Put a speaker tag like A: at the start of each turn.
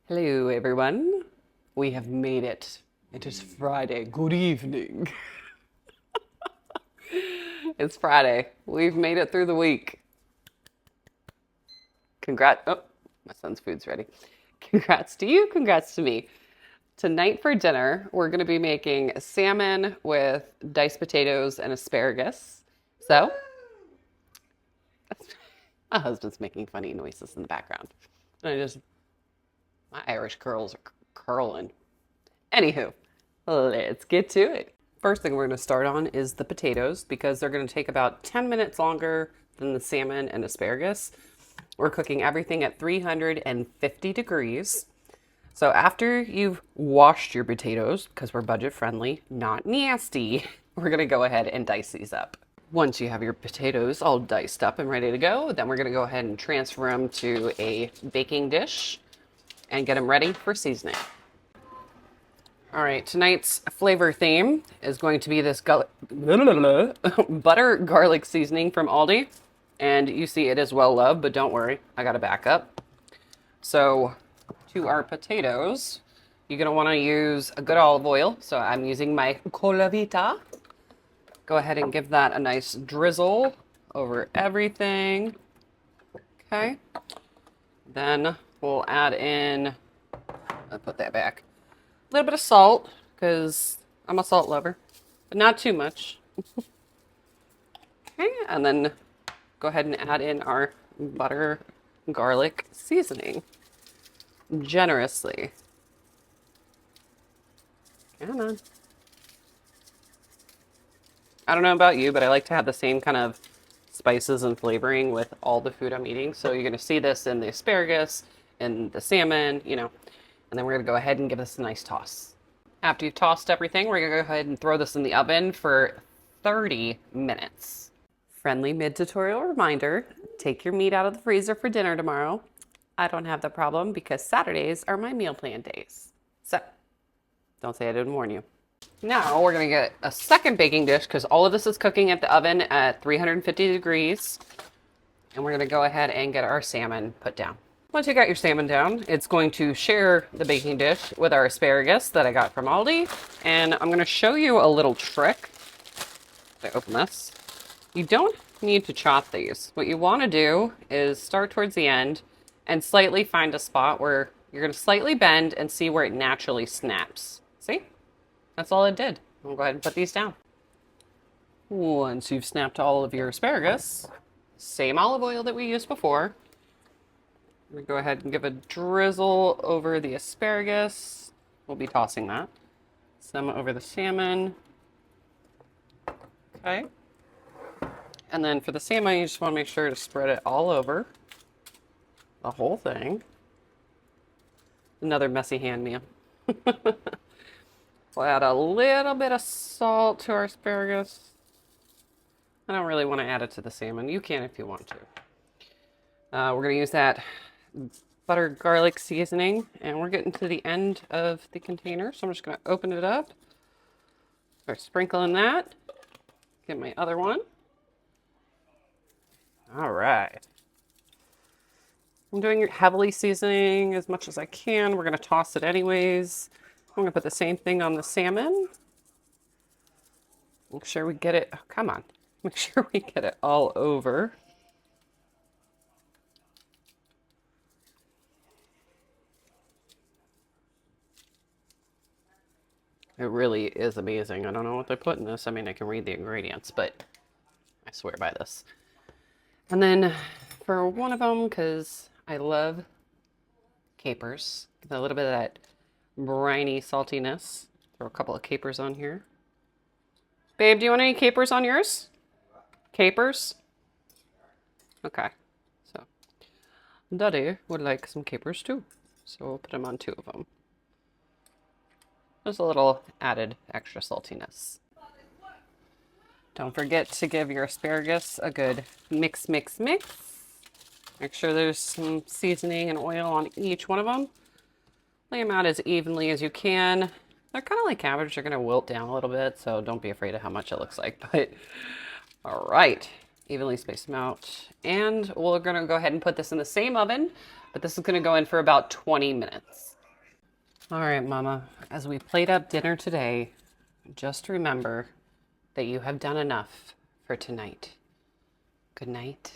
A: Hello, everyone. We have made it. It is Friday. Good evening. It's Friday. We've made it through the week. Congrats. Oh, my son's food's ready. Congrats to you. Congrats to me. Tonight for dinner, we're going to be making salmon with diced potatoes and asparagus. So, my husband's making funny noises in the background. And my Irish curls are curling. Anywho, let's get to it. First thing we're going to start on is the potatoes because they're going to take about 10 minutes longer than the salmon and asparagus. We're cooking everything at 350 degrees. So after you've washed your potatoes, because we're budget friendly, not nasty, we're going to go ahead and dice these up. Once you have your potatoes all diced up and ready to go, then we're going to go ahead and transfer them to a baking dish and get them ready for seasoning. All right, tonight's flavor theme is going to be this butter garlic seasoning from Aldi. And you see it is well loved, but don't worry, I got a backup. So to our potatoes, you're gonna wanna use a good olive oil. So I'm using my Colavita. Go ahead and give that a nice drizzle over everything. Okay. Then we'll add in, I'll put that back. A little bit of salt, because I'm a salt lover, but not too much. Okay, and then go ahead and add in our butter garlic seasoning generously. Come on. I don't know about you, but I like to have the same kind of spices and flavoring with all the food I'm eating. So you're going to see this in the asparagus and the salmon, and then we're going to go ahead and give this a nice toss. After you've tossed everything, we're going to go ahead and throw this in the oven for 30 minutes. Friendly mid-tutorial reminder, take your meat out of the freezer for dinner tomorrow. I don't have that problem because Saturdays are my meal plan days. So, don't say I didn't warn you. Now we're going to get a second baking dish because all of this is cooking at the oven at 350 degrees. And we're going to go ahead and get our salmon put down. Once you got your salmon down, it's going to share the baking dish with our asparagus that I got from Aldi. And I'm going to show you a little trick. I open this. You don't need to chop these. What you want to do is start towards the end and slightly find a spot where you're going to slightly bend and see where it naturally snaps. See? That's all it did. We'll go ahead and put these down. Once you've snapped all of your asparagus, same olive oil that we used before. We go ahead and give a drizzle over the asparagus. We'll be tossing that. Some over the salmon. Okay. And then for the salmon, you just want to make sure to spread it all over the whole thing. Another messy hand meal. We'll add a little bit of salt to our asparagus. I don't really want to add it to the salmon. You can if you want to. We're going to use that butter garlic seasoning, and we're getting to the end of the container, so I'm just going to open it up. Start sprinkling that. Get my other one. All right. I'm doing heavily seasoning as much as I can. We're going to toss it anyways. I'm going to put the same thing on the salmon. Make sure we get it. Oh, come on. Make sure we get it all over. It really is amazing. I don't know what they put in this. I mean, I can read the ingredients, but I swear by this. And then for one of them, because I love capers, get a little bit of that briny saltiness. Throw a couple of capers on here. Babe, do you want any capers on yours? Capers? Okay. So, Daddy would like some capers too. So we'll put them on 2 of them. Just a little added extra saltiness. Don't forget to give your asparagus a good mix, mix, mix. Make sure there's some seasoning and oil on each one of them. Lay them out as evenly as you can. They're kind of like cabbage. They're going to wilt down a little bit, so don't be afraid of how much it looks like. But all right, evenly space them out. And we're going to go ahead and put this in the same oven, but this is going to go in for about 20 minutes. All right, Mama, as we plate up dinner today, just remember that you have done enough for tonight. Good night.